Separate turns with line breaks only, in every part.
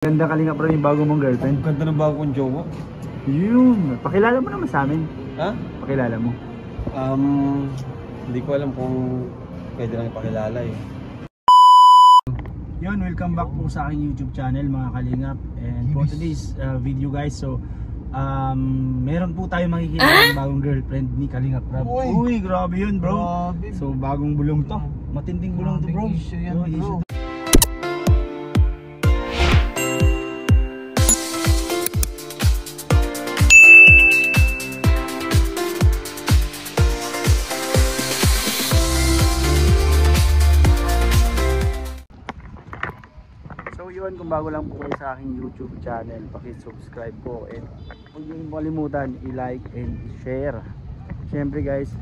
Ganda Kalinga Prab yung bago mong girlfriend.
Ganda ng bago kong jowa.
Yun. Pakilala mo naman sa amin.
Ha?
Pakilala mo.
Hindi ko alam kung pwede lang ipakilala eh.
Yun, welcome back po sa aking YouTube channel mga Kalingap. And for today's video guys, so meron po tayo makikita ng bagong girlfriend ni Kalinga Prab. Uy, grabe yun bro. Grabe. So bagong bulong to. Matinding bulong to bro. Issue. Yun, kung bago lang po kayo sa aking YouTube channel, paki-subscribe po and huwag niyo makalimutan i-like and share. Siyempre guys,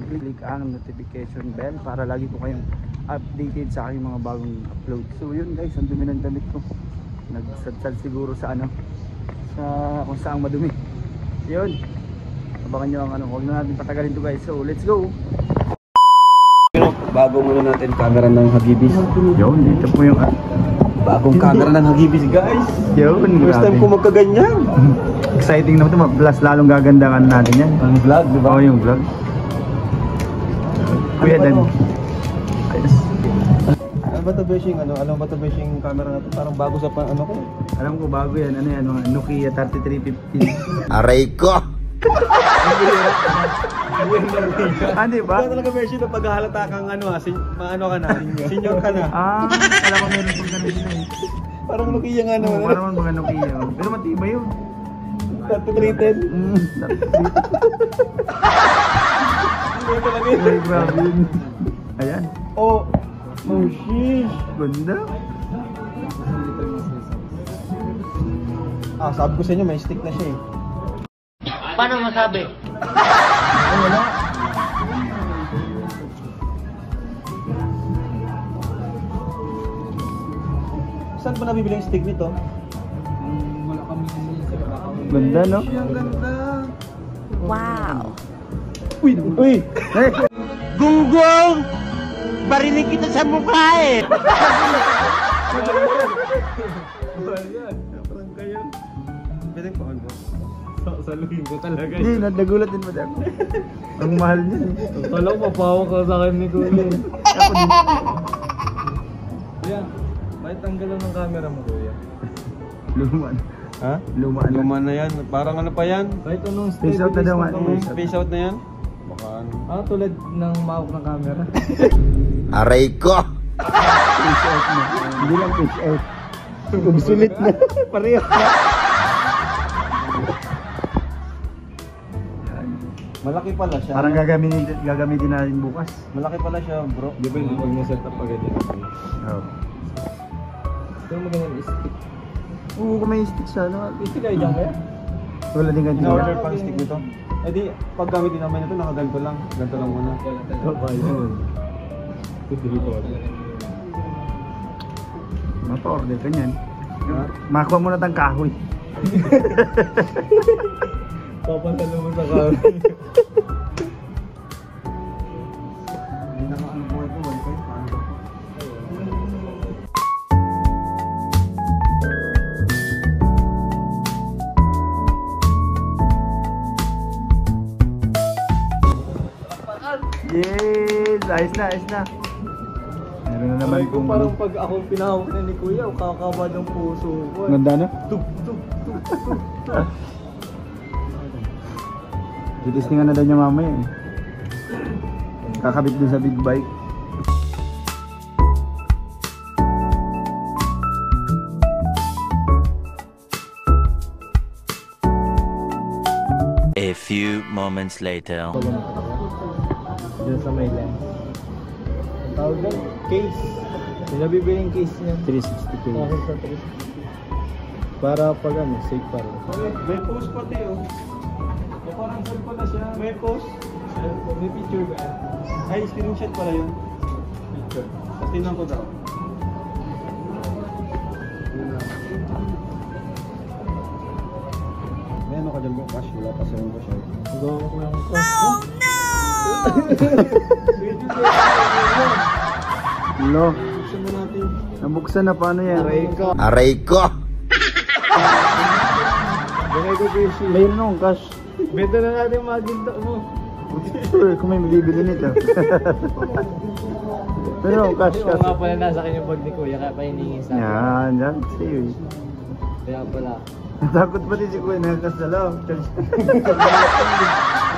click ang notification bell para lagi po kayong updated sa aking mga bagong upload. So yun guys, ang dumi ng damit ko. Nagsadsad siguro sa sa kung saan madumi. Yun, abangan nyo ang huwag na natin patagalin to guys. So let's go!
Bago muna natin camera ng Hagibis.
Yun, dito po yung
bagong camera ng Hagibis guys.
Yun,
first time ko magkaganyan.
Exciting na ito, plus lalong gagandahan natin yan.
Ang vlog, di ba?
Oo, yung vlog. Kuya Dan. Ayos.
Ano ba ito bashing? Alam ba ito bashing camera na ito? Parang bago sa ko.
Alam ko bago yan. Ano yan? Nokia 3350.
Aray ko!
Di ba?
Ito talaga version na paghahalata kang maano ka na, senior ka na.
Alam ko meron pong ganun din eh.
Parang Nokia nga naman.
Parang mga Nokia. Pero matibay yun.
Tartitreated.
Ay, grabe yun. Ayan.
Oh sheesh.
Ganda.
Sabi ko sa inyo may stick na siya eh.
Paano masabi?
Wala. Saan ba nabibili yung stick nito? Wala kami.
Ganda no?
Ang ganda.
Wow!
Uy!
Gunggong! Barinig kita sa mukha eh!
Parang kayo. Pwedeng pa ano? Saluhin ko talaga.
Hindi, nagulat din mo dyan. Ang mahal niya eh.
Kala ko papawa ka sa akin ni Kuya. Kuya, bakit tanggalan ng camera mo Kuya?
Lumaan.
Ha?
Lumaan.
Lumaan na yan. Parang ano pa yan? Kahit anong
Space out na daw.
Space out na yan? Baka ano? Tulad ng mawak ng camera.
Aray ko!
Fish out na. Hindi lang fish out. Obsolete na. Parehas na.
Malaki pala siya.
Parang gagamitin natin bukas.
Malaki pala siya bro. Di ba yung pag na-set up agad yun?
Oo.
Ito mo ganyan stick.
Oo, kung may stick sa
Stick ay dyan kaya?
wala din ganito.
In-order pang stick nito. Eh di, pag gamitin naman ito, nakaganto lang. Ganto lang muna. Ayun.
Mapa-order ka niyan. Makuha mo na tang kahoy.
Papantalo mo sa kahoy. Hindi na ano buhay ko, wifi. Paano ba?
Yes! Ayos na. Meron na naman kung
parang pag ako pinahawak na ni Kuya, kakaba ng puso ko.
Ganda no?
Tuk.
Titistingan na daw niya mamaya eh. Kakabit dun sa big bike.
A few moments later.
Diyan sa may lens. Ang tawag doon? Case. Nabibili yung case niya.
360 case.
Bakit sa 360? Para pag safe pa rin. May post pati oh. Parang saan pala siya? May post. May picture ba? Ay, screenshot pala yun. Picture. Tapos tingnan ko daw. May ano ka dyan mo? Cash, wala pa siya yung cash. Gawa ko yung cash. Oh no!
Lo.
Buksan mo natin
Nabuksan na, paano yan?
Aray ko.
Bigay ko Beshi.
Mayroon akong cash.
Benta na natin yung mga ginto mo.
Sure, kung may bibili nito. Mayroon akong cash.
Oo nga pala, nasa akin yung bag ni Kuya, kaya pa hiningin sa akin.
Yan, yan. Sa'yo eh.
Kaya pala.
Natakot pati si Kuya, nakakasalaw.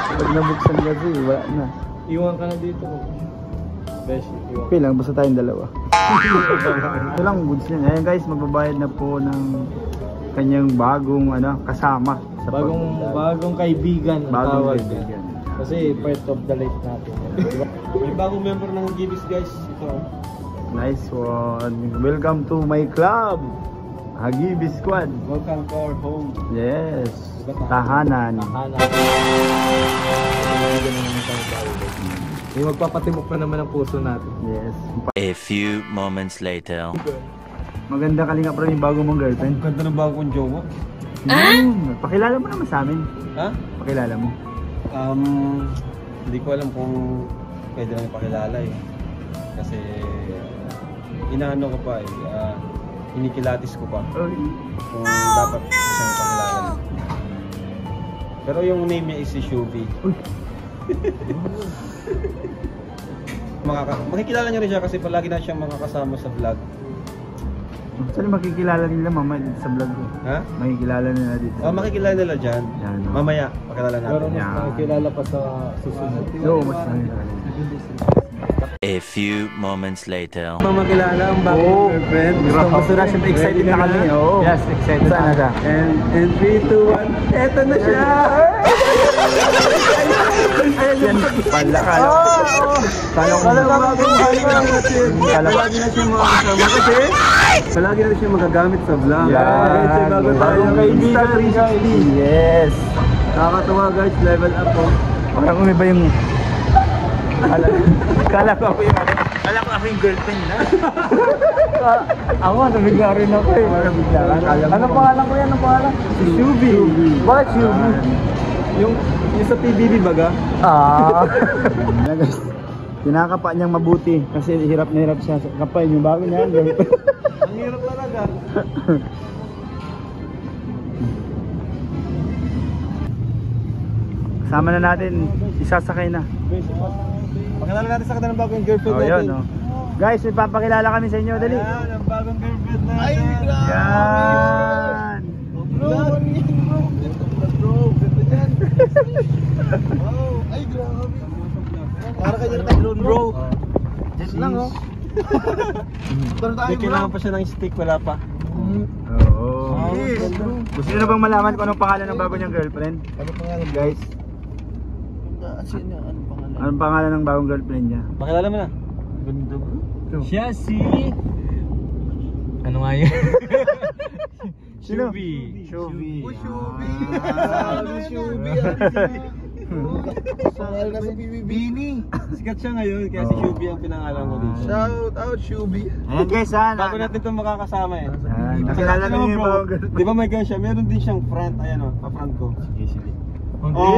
Pag nabuksan kasi, wala na.
Iwan ka na dito. Beshi, iwan.
Okay lang, basta tayong dalawa. Ito lang goods niya. Ayan guys, magbabayad na po ng kanyang bagong kasama. Sa
Bagong kaibigan ang
bagong
tawag.
kaibigan.
Kasi part of the life natin. May bagong member ng Gibis guys. Ito.
Nice one. Welcome to my club. Hagibi Squad.
Welcome to our home.
Yes. Tahanan.
Tahanan. May magpapatibok pa naman ang puso natin.
Yes.
A few moments later.
Maganda kalinga pa rin yung bago mong girlfriend.
Ganda ng bagong jowa.
Pakilala mo naman sa amin.
Ha?
Pakilala mo.
Hindi ko alam kung pwede lang ipakilala eh. Kasi inaano ko pa eh. Inikilatis ko pa. Kung dapat ko siyang ipakilala. Pero yung name niya is si Shubi. Makikilala niyo rin siya kasi palagi na siyang makakasama sa vlog.
Saan makikilala nila mama sa vlog ko?
Ha?
Makikilala nila dito.
Makikilala nila dyan.
Yan, no?
Mamaya, pakilala natin.
Pero mas
makikilala pa sa susunod.
Oo, mas makikilala.
A few moments later.
Makilala ang bagong girlfriend.
Gusto na siya, excited na kami. Oo.
Yes, excited.
Saan na siya?
And 3, 2, 1, eto na siya!
Yan, pala ka.
Palagi na siya makakasama kasi palagi na siya magagamit sa vlog.
Yan.
Bago tayo
Bagong
kaibigan,
kaibigan. Yes.
nakakatawa guys, level up po.
Parang umiba yung... Kala ko ako yung girlfriend na. Ako, nabigla rin ako eh. Ano pangalan ko yan? Ano pangalan?
Si Shubi.
Bakit Shubi?
Yung sa PBB baga?
Yan guys, kinakapa niyang mabuti kasi hirap na hirap siya kapain yung bago niya.
Ang hirap talaga.
Sama na natin, isasakay na.
Pakilala natin sa kanilang bagong girlfriend natin.
Yun, no? Guys, may papakilala kami sa inyo, dali.
Ayan, ang bagong girlfriend natin. Ay,
Yan.
bro, ganda dyan. Wow, ay grabe. Para kanya na tayo bro.
Diyan lang, oh.
May kailangan pa siya ng stick, wala pa.
Oo. Gusto nyo na bang malaman kung anong pangalan ng bago niyang girlfriend?
Ano pangalan
Guys, anong pangalan ng bagong girlfriend niya?
Pakilala mo na.
Ganda bro.
Siya si... Ano nga yun?
Sino?
Shubi.
Shubi.
Shubi.
Shubi.
Pangalan na si Bini. Sikat siya ngayon, kaya si Shubi ang pinangalan ko dito. Shout out Shubi.
Ayan guys, ha?
Bago natin itong makakasama eh.
Nakilala na niyo yung bagong girlfriend.
Di ba may ganyan siya? Meron din siyang front. Ayan o, pa-front ko. Sige.
Oh.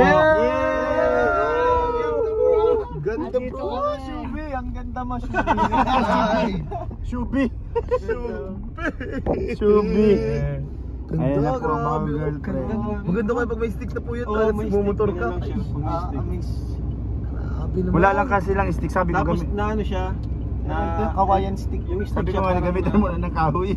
Ganda bro! Shubi! Ang ganda mo, Shubi!
Shubi. Shubi. Ayan na po ang mga girlfriend.
Maganda kayo pag may stick na po yun. Oo, may bumotor ka.
Wala lang kasi lang stick, sabi ko
Tapos
gamit.
na ano siya? Na
kawayan stick.
Yung stick
Sabi ko
siya
nga
parang
gamitan mo na ng kahoy.